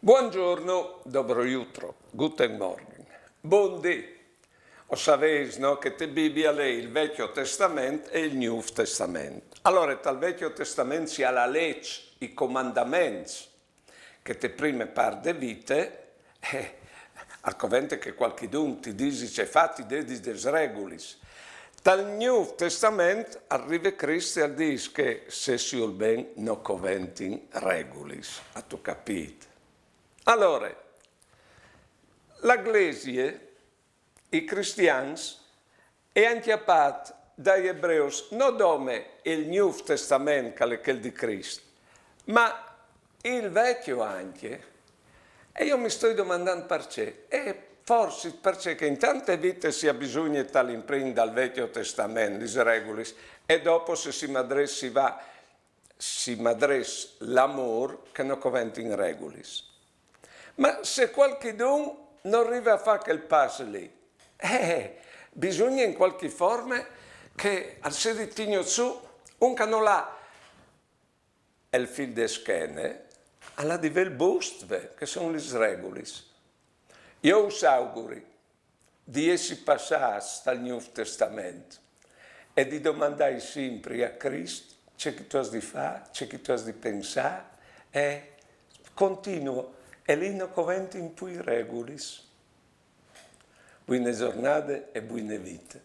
Buongiorno, dobro jutro, guten morning, buon dì. O sapeis, no, che te Bibbia lei il Vecchio Testamento e il Nuovo Testamento. Allora, dal Vecchio Testamento si ha la legge, i comandamenti, che te prime par de vite, al covente che qualchidun ti dice fatti dedis des regulis. Dal Nuovo Testamento arriva Cristo e dice che se si ol ben no coventin regulis, a tu capite. Allora, l'Eglesia, i cristiani, è anchiappata dagli ebrei non come il Nuovo Testamento, che è quello di Cristo, ma il Vecchio anche. E io mi sto domandando perché. E forse perché in tante vite si ha bisogno di dall'imprint dal Vecchio Testamento, di regulis, e dopo se si madressa l'amore che non coventa in regulis. Ma se qualcuno non arriva a fare quel passo lì, bisogna in qualche forma che al seditigno su, un canolà è il fil de schene, alla di vel bustve, che sono le regulis. Io us auguri di essi passati dal Nuovo Testamento e di domandare sempre a Cristo c'è che tu hai di fare, c'è che tu hai di pensare, e continuo. E lì non coventi in cui regulis. Buone giornate e buone vite.